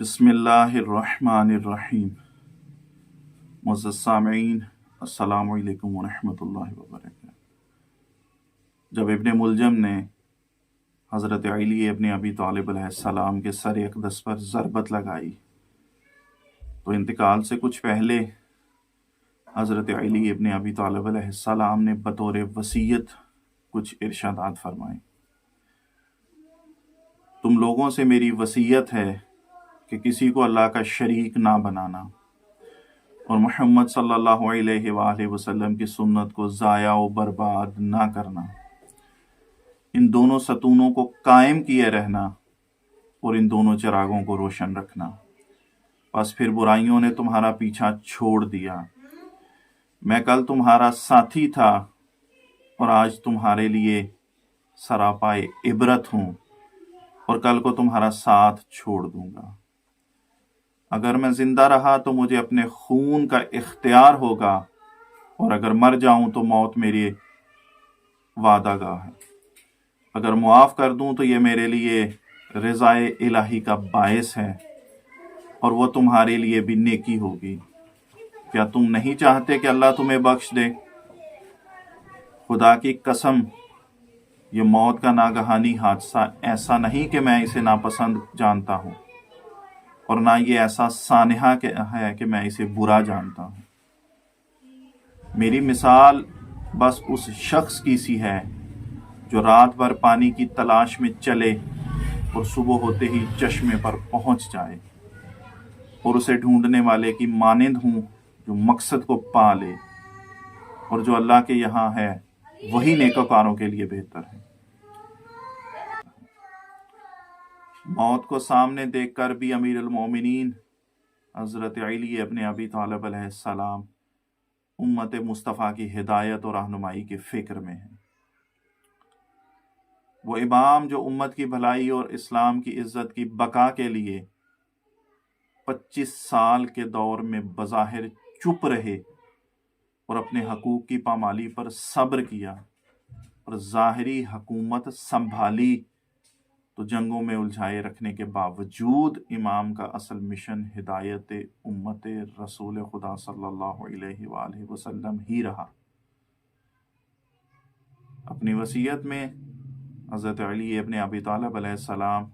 बिस्मिल्लाहिर्रहमानिर्रहीम। मुअज़्ज़ज़ सामईन, अस्सलामु अलैकुम वरहमतुल्लाहि वबरकातुहू। जब इब्ने मुलजम ने हज़रत अली इब्न अबी तालिब अलैहिस्सलाम के सर अक़दस पर ज़रबत लगाई तो इंतकाल से कुछ पहले हज़रत अली इब्न अबी तालिब अलैहिस्सलाम ने बतौर वसीयत कुछ इरशादात फरमाए। तुम लोगों से मेरी वसीयत है कि किसी को अल्लाह का शरीक ना बनाना और मोहम्मद सल्लल्लाहु अलैहि वसल्लम की सुन्नत को ज़ाया व बर्बाद ना करना। इन दोनों सतूनों को कायम किए रहना और इन दोनों चिरागों को रोशन रखना। बस फिर बुराइयों ने तुम्हारा पीछा छोड़ दिया। मैं कल तुम्हारा साथी था और आज तुम्हारे लिए सरापाए इबरत हूँ और कल को तुम्हारा साथ छोड़ दूंगा। अगर मैं जिंदा रहा तो मुझे अपने खून का इख्तियार होगा और अगर मर जाऊं तो मौत मेरी वादागाह है। अगर मुआफ़ कर दूं तो ये मेरे लिए रज़ाए इलाही का बायस है और वो तुम्हारे लिए भी नेकी होगी। क्या तुम नहीं चाहते कि अल्लाह तुम्हें बख्श दे? खुदा की कसम, ये मौत का नागहानी हादसा ऐसा नहीं कि मैं इसे नापसंद जानता हूँ और ना ये ऐसा सानिहा है कि मैं इसे बुरा जानता हूँ। मेरी मिसाल बस उस शख्स की सी है जो रात भर पानी की तलाश में चले और सुबह होते ही चश्मे पर पहुंच जाए, और उसे ढूंढने वाले की मानिंद हूँ जो मकसद को पा ले, और जो अल्लाह के यहाँ है वही नेकोकारों के लिए बेहतर है। मौत को सामने देखकर भी अमीरुल मोमिनीन हज़रत अली इब्न अबी तालिब अलैहिस्सलाम उम्मत मुस्तफ़ा की हिदायत और रहनुमाई की फ़िक्र में है। वो इमाम जो उम्मत की भलाई और इस्लाम की इज़्ज़त की बका के लिए 25 साल के दौर में बज़ाहिर चुप रहे और अपने हकूक़ की पामाली पर सब्र किया और ज़ाहिरी हुकूमत संभाली, तो जंगों में उलझाए रखने के बावजूद इमाम का असल मिशन हिदायत उम्मत रसूल खुदा सल्लल्लाहु अलैहि वसल्लम ही रहा। अपनी वसीयत में हज़रत अली इब्न अबी तालिब अलैहिस्सलाम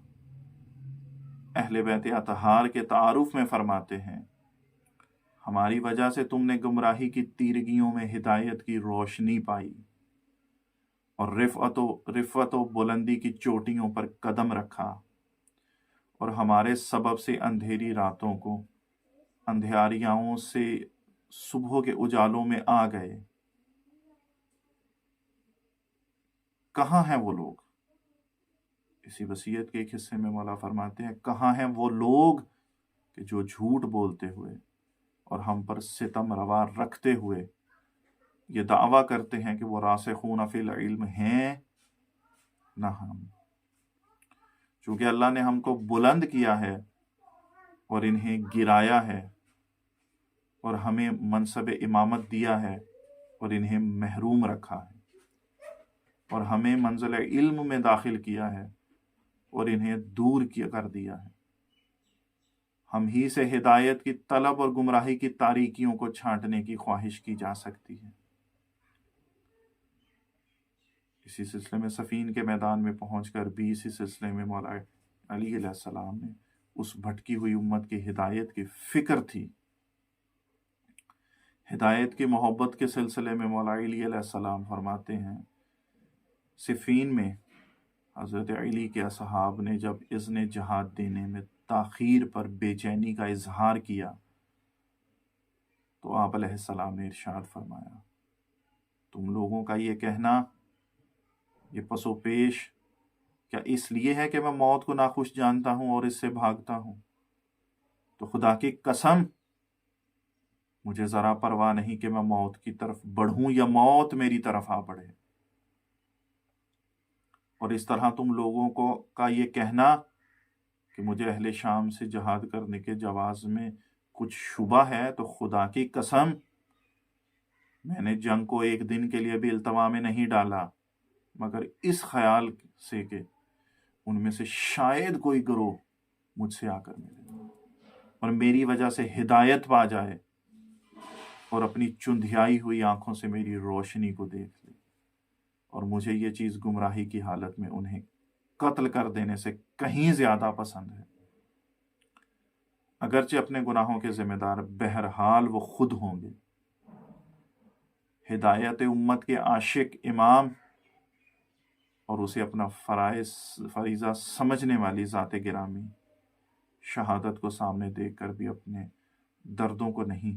अहले बैत अतहार के तारुफ में फरमाते हैं, हमारी वजह से तुमने गुमराही की तीरगियों में हिदायत की रोशनी पाई और रिफ़त व बुलंदी की चोटियों पर कदम रखा, और हमारे सबब से अंधेरी रातों को अंधियारियों से सुबह के उजालों में आ गए। कहाँ हैं वो लोग? इसी वसीयत के एक हिस्से में मौला फरमाते हैं, कहाँ हैं वो लोग कि जो झूठ बोलते हुए और हम पर सितम रवा रखते हुए ये दावा करते हैं कि वो रासिखून फिल इल्म हैं, ना हम। चूँकि अल्लाह ने हमको बुलंद किया है और इन्हें गिराया है, और हमें मनसब इमामत दिया है और इन्हें महरूम रखा है, और हमें मंजिल इल्म में दाखिल किया है और इन्हें दूर कर दिया है। हम ही से हिदायत की तलब और गुमराही की तारीकियों को छांटने की ख्वाहिश की जा सकती है। इसी सिलसिले में सफ़ीन के मैदान में पहुंचकर भी इसी सिलसिले में मौला अली अलैहिस्सलाम ने उस भटकी हुई उम्मत की हिदायत की फ़िक्र थी। हिदायत की मोहब्बत के सिलसिले में मौला अली अलैहिस्सलाम फरमाते हैं, सिफ़ीन में हज़रत अली के असहाब ने जब इज़्न जहाद देने में ताख़ीर पर बेचैनी का इजहार किया तो आप अलैहिस्सलाम ने इरशाद फरमाया, तुम लोगों का ये कहना, ये पसो पेश क्या इसलिए है कि मैं मौत को नाखुश जानता हूँ और इससे भागता हूँ? तो खुदा की कसम, मुझे ज़रा परवाह नहीं कि मैं मौत की तरफ बढ़ूँ या मौत मेरी तरफ आ बढ़े। और इस तरह तुम लोगों को का ये कहना कि मुझे अहले शाम से जहाद करने के जवाज़ में कुछ शुबा है, तो खुदा की कसम, मैंने जंग को एक दिन के लिए भी इल्तवा में नहीं डाला, मगर इस ख्याल से कि उनमें से शायद कोई गिरोह मुझसे आकर मिले। اور میری وجہ سے ہدایت پا جائے اور اپنی چندھیائی ہوئی آنکھوں سے میری روشنی کو دیکھ لے، اور مجھے یہ چیز گمراہی کی حالت میں انہیں قتل کر دینے سے کہیں زیادہ پسند ہے۔ اگرچہ اپنے گناہوں کے ذمہ دار بہرحال وہ خود ہوں گے، ہدایت امت کے عاشق امام اور اسے اپنا فریضہ سمجھنے والی ذات گرامی شہادت کو سامنے دیکھ کر بھی اپنے دردوں کو نہیں،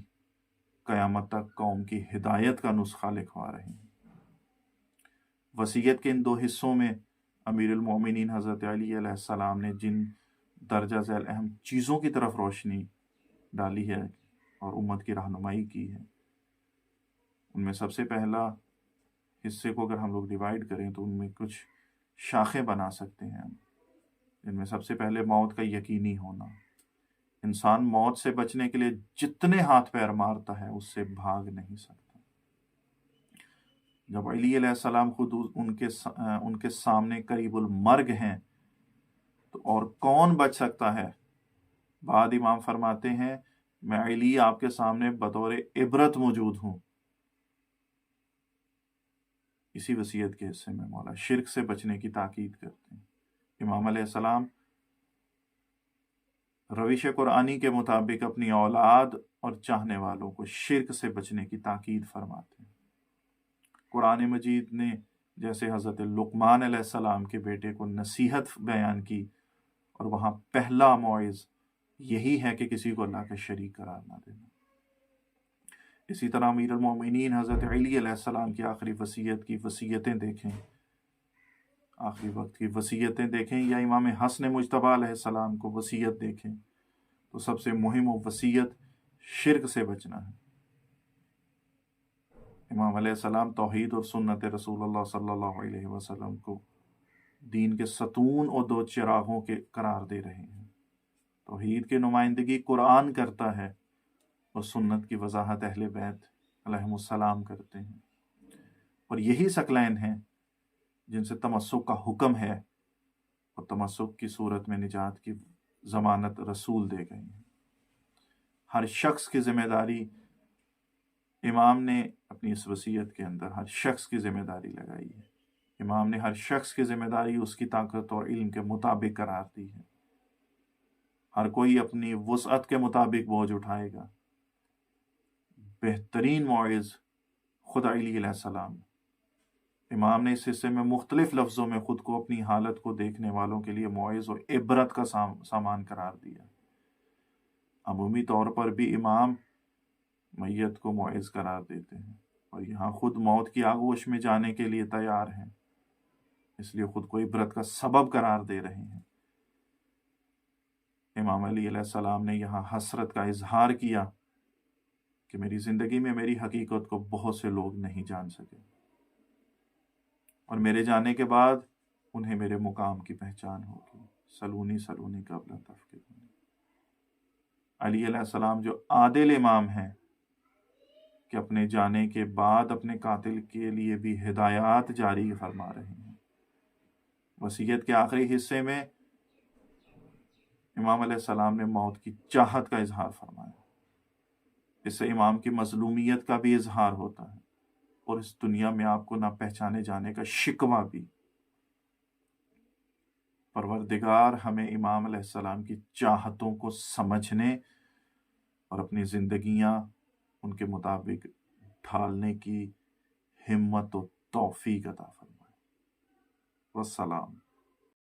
قیامت تک قوم کی ہدایت کا نسخہ لکھوا رہے ہیں۔ وصیت کے ان دو حصوں میں امیر المومنین حضرت علی علیہ السلام نے جن درجہ ذیل اہم چیزوں کی طرف روشنی ڈالی ہے اور امت کی رہنمائی کی ہے، ان میں سب سے پہلا حصے کو اگر ہم لوگ ڈیوائیڈ کریں تو ان میں کچھ شاخیں بنا سکتے ہیں۔ ان میں سب سے پہلے موت کا یقینی ہونا۔ انسان موت سے بچنے کے لیے جتنے ہاتھ پیر مارتا ہے اس سے بھاگ نہیں سکتا۔ جب علی علیہ السلام خود ان کے سامنے قریب المرگ ہیں تو اور کون بچ سکتا ہے؟ بعد امام فرماتے ہیں میں علی آپ کے سامنے بطور عبرت موجود ہوں۔ اسی وصیت کے حصے میں مولا شرک سے بچنے کی تاکید کرتے ہیں۔ امام علیہ السلام روش قرآنی کے مطابق اپنی اولاد اور چاہنے والوں کو شرک سے بچنے کی تاکید فرماتے ہیں۔ قرآن مجید نے جیسے حضرت لقمان علیہ السلام کے بیٹے کو نصیحت بیان کی، اور وہاں پہلا موعظ یہی ہے کہ کسی کو اللہ کا شریک قرار نہ دینا۔ اسی طرح امیر المومنین حضرت علی علیہ السلام کی آخری وصیت کی وصیتیں دیکھیں، آخری وقت کی وصیتیں دیکھیں، یا امام حسن مجتبیٰ علیہ السلام کو وصیت دیکھیں تو سب سے مہم وصیت شرک سے بچنا ہے۔ امام علیہ السلام توحید اور سنت رسول اللہ صلی اللہ علیہ وسلم کو دین کے ستون اور دو چراغوں کے قرار دے رہے ہیں۔ توحید کی نمائندگی قرآن کرتا ہے اور سنت کی وضاحت اہل بیت علیہم السلام کرتے ہیں، اور یہی ثقلین ہیں جن سے تمسک کا حکم ہے اور تمسک کی صورت میں نجات کی ضمانت رسول دے گئے ہیں۔ ہر شخص کی ذمہ داری، امام نے اپنی اس وصیت کے اندر ہر شخص کی ذمہ داری لگائی ہے۔ امام نے ہر شخص کی ذمہ داری اس کی طاقت اور علم کے مطابق قرار دی ہے۔ ہر کوئی اپنی وسعت کے مطابق بوجھ اٹھائے گا۔ بہترین موعظ خود علی علیہ السلام، امام نے اس حصے میں مختلف لفظوں میں خود کو اپنی حالت کو دیکھنے والوں کے لیے موعظ اور عبرت کا سامان قرار دیا۔ عمومی طور پر بھی امام میت کو موعظ قرار دیتے ہیں، اور یہاں خود موت کی آغوش میں جانے کے لیے تیار ہیں، اس لیے خود کو عبرت کا سبب قرار دے رہے ہیں۔ امام علی علیہ السلام نے یہاں حسرت کا اظہار کیا کہ میری زندگی میں میری حقیقت کو بہت سے لوگ نہیں جان سکے، اور میرے جانے کے بعد انہیں میرے مقام کی پہچان ہوگی۔ سلونی سلونی قبل تفکرونی۔ علی علیہ السلام جو عادل امام ہیں کہ اپنے جانے کے بعد اپنے قاتل کے لیے بھی ہدایات جاری فرما رہے ہیں۔ وصیت کے آخری حصے میں امام علیہ السلام نے موت کی چاہت کا اظہار فرمایا۔ اس سے امام کی مظلومیت کا بھی اظہار ہوتا ہے، اور اس دنیا میں آپ کو نہ پہچانے جانے کا شکوہ بھی۔ پروردگار ہمیں امام علیہ السلام کی چاہتوں کو سمجھنے اور اپنی زندگیاں ان کے مطابق ڈھالنے کی ہمت و توفیق عطا فرمائے۔ والسلام۔